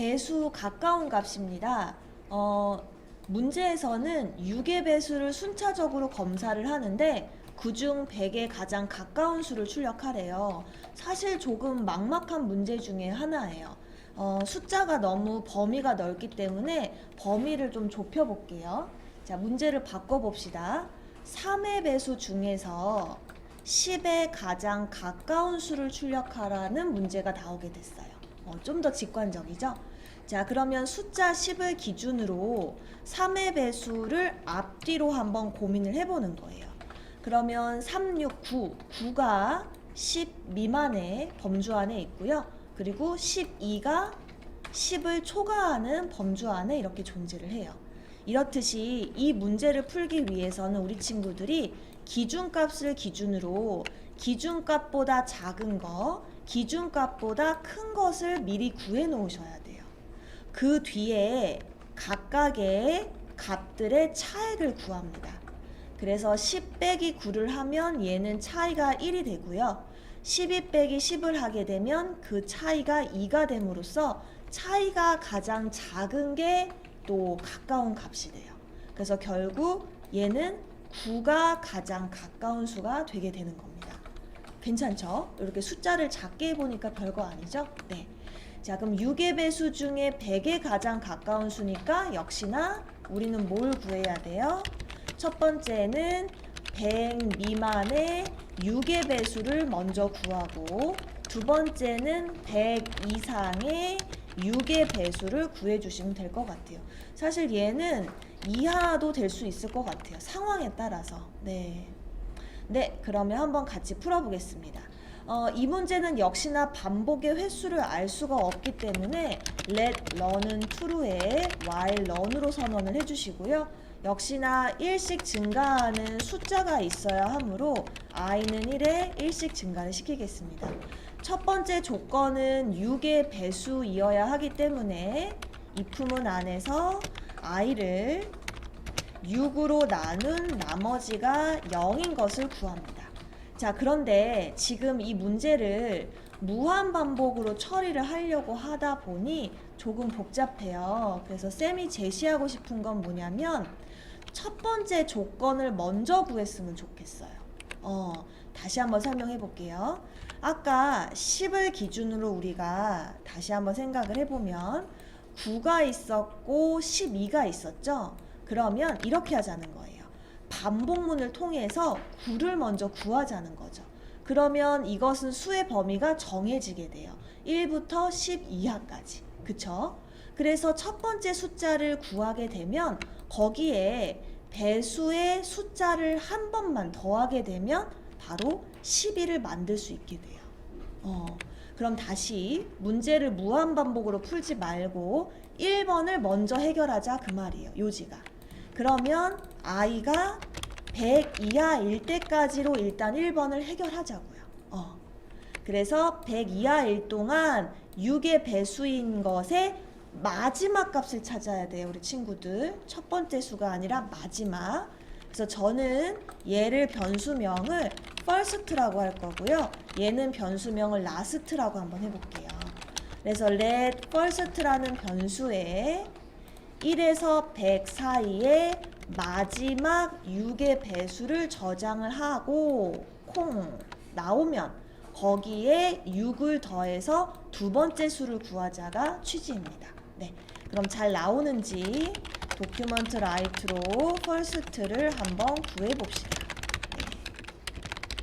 배수 가까운 값입니다. 문제에서는 6의 배수를 순차적으로 검사를 하는데 그중 100에 가장 가까운 수를 출력하래요. 사실 조금 막막한 문제 중에 하나예요. 숫자가 너무 범위가 넓기 때문에 범위를 좀 좁혀볼게요. 자, 문제를 바꿔봅시다. 3의 배수 중에서 10에 가장 가까운 수를 출력하라는 문제가 나오게 됐어요. 좀 더 직관적이죠? 자, 그러면 숫자 10을 기준으로 3의 배수를 앞뒤로 한번 고민을 해보는 거예요. 그러면 3, 6, 9, 9가 10 미만의 범주 안에 있고요. 그리고 12가 10을 초과하는 범주 안에 이렇게 존재를 해요. 이렇듯이 이 문제를 풀기 위해서는 우리 친구들이 기준값을 기준으로 기준값보다 작은 거, 기준값보다 큰 것을 미리 구해 놓으셔야 돼요. 그 뒤에 각각의 값들의 차액을 구합니다. 그래서 10 빼기 9를 하면 얘는 차이가 1이 되고요. 12 빼기 10을 하게 되면 그 차이가 2가 됨으로써 차이가 가장 작은 게 또 가까운 값이 돼요. 그래서 결국 얘는 9가 가장 가까운 수가 되게 되는 겁니다. 괜찮죠? 이렇게 숫자를 작게 해보니까 별거 아니죠? 네. 자, 그럼 6의 배수 중에 100에 가장 가까운 수니까 역시나 우리는 뭘 구해야 돼요? 첫 번째는 100 미만의 6의 배수를 먼저 구하고, 두 번째는 100 이상의 6의 배수를 구해주시면 될 것 같아요. 사실 얘는 이하도 될 수 있을 것 같아요. 상황에 따라서. 네, 그러면 한번 같이 풀어보겠습니다. 이 문제는 역시나 반복의 횟수를 알 수가 없기 때문에 let run은 true에 while run으로 선언을 해주시고요. 역시나 1씩 증가하는 숫자가 있어야 하므로 i는 1에 1씩 증가를 시키겠습니다. 첫 번째 조건은 6의 배수이어야 하기 때문에 if문 안에서 i를 6으로 나눈 나머지가 0인 것을 구합니다. 자, 그런데 지금 이 문제를 무한 반복으로 처리를 하려고 하다 보니 조금 복잡해요. 그래서 쌤이 제시하고 싶은 건 뭐냐면 첫 번째 조건을 먼저 구했으면 좋겠어요. 다시 한번 설명해 볼게요. 아까 10을 기준으로 우리가 다시 한번 생각을 해보면 9가 있었고 12가 있었죠. 그러면 이렇게 하자는 거예요. 반복문을 통해서 9를 먼저 구하자는 거죠. 그러면 이것은 수의 범위가 정해지게 돼요. 1부터 10 이하까지. 그쵸? 그래서 첫 번째 숫자를 구하게 되면 거기에 배수의 숫자를 한 번만 더하게 되면 바로 12를 만들 수 있게 돼요. 그럼 다시 문제를 무한반복으로 풀지 말고 1번을 먼저 해결하자 그 말이에요. 요지가. 그러면 i가 100 이하일 때까지로 일단 1번을 해결하자고요. 그래서 100 이하일 동안 6의 배수인 것의 마지막 값을 찾아야 돼요. 우리 친구들. 첫 번째 수가 아니라 마지막. 그래서 저는 얘를 변수명을 first라고 할 거고요. 얘는 변수명을 last라고 한번 해볼게요. 그래서 let first라는 변수에 1에서 100 사이에 마지막 6의 배수를 저장을 하고 콩 나오면 거기에 6을 더해서 두 번째 수를 구하자가 취지입니다. 네, 그럼 잘 나오는지 도큐먼트 라이트로 first를 한번 구해봅시다. 네.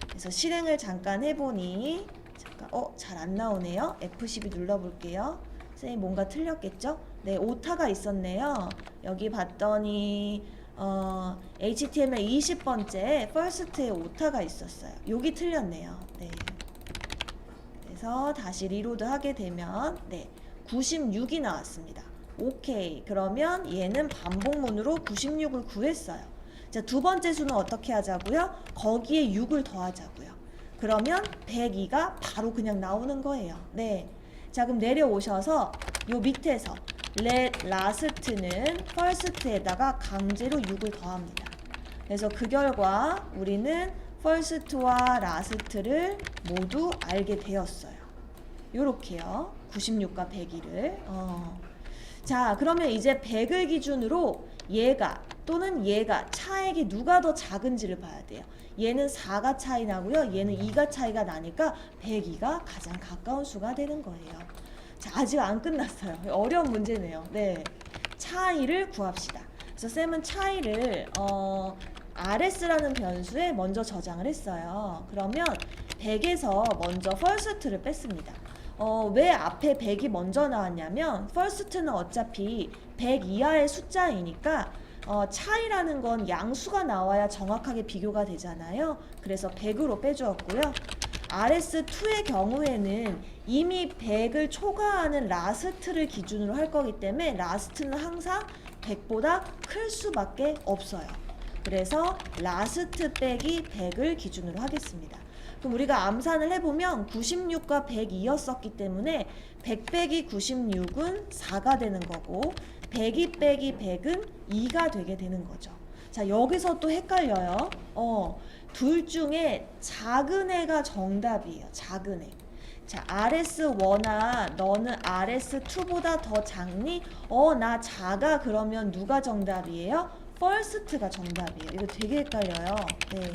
그래서 실행을 잠깐 해보니 잘 안 나오네요. F12 눌러볼게요. 선생님 뭔가 틀렸겠죠? 네, 오타가 있었네요. 여기 봤더니 HTML 20번째 first에 오타가 있었어요. 여기 틀렸네요. 네. 그래서 다시 리로드 하게 되면 96이 나왔습니다. 오케이. 그러면 얘는 반복문으로 96을 구했어요. 자, 두 번째 수는 어떻게 하자고요? 거기에 6을 더하자고요. 그러면 102가 바로 그냥 나오는 거예요. 네. 자, 그럼 내려오셔서 요 밑에서 let last는 first에다가 강제로 6을 더합니다. 그래서 그 결과 우리는 first와 last를 모두 알게 되었어요. 요렇게요. 96과 102를. 자, 그러면 이제 100을 기준으로 얘가 또는 얘가 차액이 누가 더 작은지를 봐야 돼요. 얘는 4가 차이 나고요. 얘는 2가 차이가 나니까 102가 가장 가까운 수가 되는 거예요. 자, 아직 안 끝났어요. 어려운 문제네요. 네, 차이를 구합시다. 그래서 쌤은 차이를 RS라는 변수에 먼저 저장을 했어요. 그러면 100에서 먼저 first를 뺐습니다. 왜 앞에 100이 먼저 나왔냐면 first는 어차피 100 이하의 숫자이니까 차이라는 건 양수가 나와야 정확하게 비교가 되잖아요. 그래서 100으로 빼주었고요. RS2의 경우에는 이미 100을 초과하는 라스트를 기준으로 할 거기 때문에 라스트는 항상 100보다 클 수밖에 없어요. 그래서 라스트 빼기 100을 기준으로 하겠습니다. 그럼 우리가 암산을 해보면 96과 102였었기 때문에 100 빼기 96은 4가 되는 거고 102 빼기 100은 2가 되게 되는 거죠. 자, 여기서 또 헷갈려요. 둘 중에 작은 애가 정답이에요. 작은 애. 자, RS1아 너는 RS2보다 더 작니? 나 작아. 그러면 누가 정답이에요? first가 정답이에요. 이거 되게 헷갈려요. 네.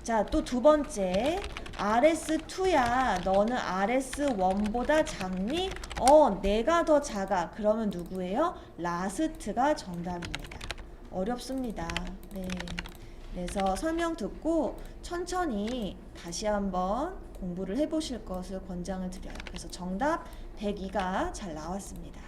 자, 또 두 번째. RS2야 너는 RS1보다 작니? 내가 더 작아. 그러면 누구예요? 라스트가 정답입니다. 어렵습니다. 네. 그래서 설명 듣고 천천히 다시 한번 공부를 해보실 것을 권장을 드려요. 그래서 정답 102가 잘 나왔습니다.